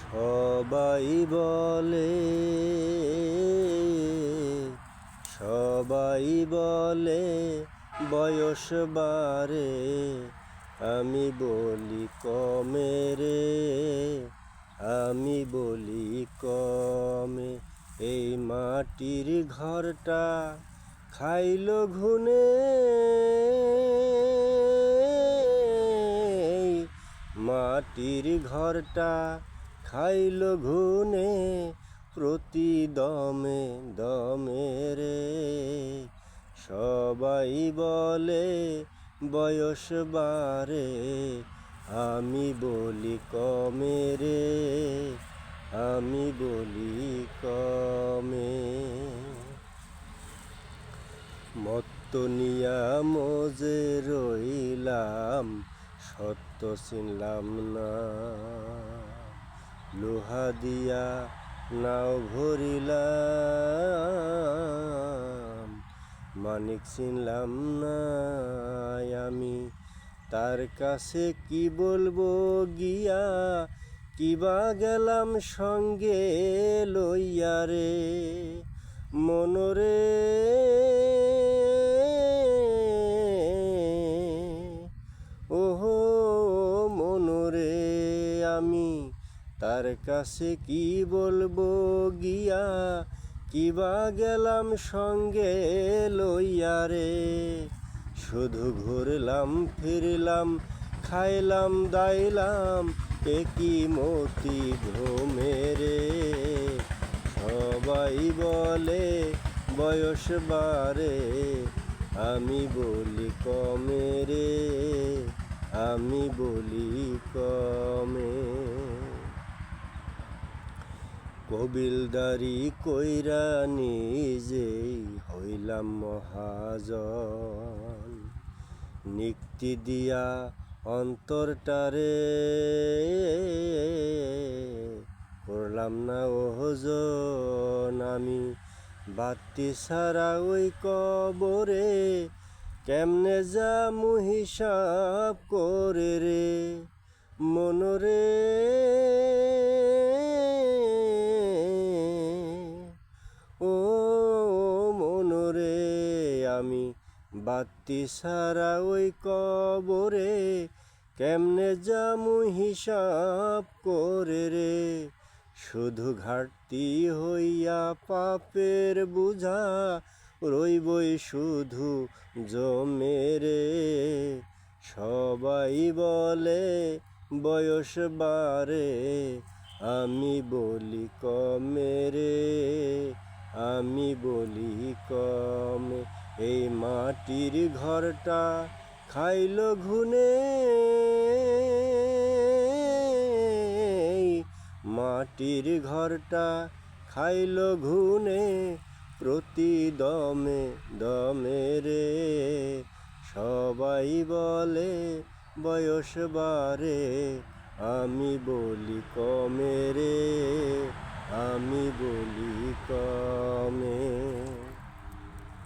সবাই বলে সবাই বলে বয়স বাড়ে, আমি বলি কমে রে, আমি বলি কমে। এই মাটির ঘরটা খাইল ঘুনে, মাটির ঘরটা খাইল ঘুনে, প্রতি দমে দমে রে। সবাই বলে বয়স বাড়ে, আমি বলি কমে রে, আমি বলি কমে। মত্ত নিয়া মজে রইলাম, সত্য চিনলাম না। লোহা দিয়া নাও ভরিলাম, মানিক চিনলাম না আমি। তার কাছে কি বলবো গিয়া, কিবা গেলাম সঙ্গে লইয়া রে। মনরে ওহো মনরে, আমি তার কাছে কি বলবো গিয়া, কিবা গেলাম সঙ্গে লইয়া রে। শুধু ঘুরলাম ফিরলাম, খাইলাম দাইলাম, একই মতি ভ্রমে রে। সবাই বলে বয়স বাড়ে, আমি বলি কমে রে, আমি বলি কমে। কবিলদারি কইরা নিজেই হইলাম মহাজন, নিক্তি দিয়া অন্তরটারে করলাম না ওজন। আমি বাতি ছাড়া ওই কবরে, কেমনে যামু হিসাব করে রে। মনরে ও মনরে, আমি বাতি ছাড়া ওই কবরে, কেমনে যামু হিসাব করে রে। শুধু ঘাটতি হইয়া পাপের বুঝা, রইবই শুধু জমে রে। সবাই বলে বয়স বাড়ে, আমি বলি কমে রে, আমি বলি কমে। এই মাটির ঘরটা খাইল ঘুনে, মাটির ঘরটা খাইল ঘুনে, প্রতি দমে দমে রে। সবাই বলে বয়স বাড়ে, আমি বলি কমে রে, আমি বলি কমে।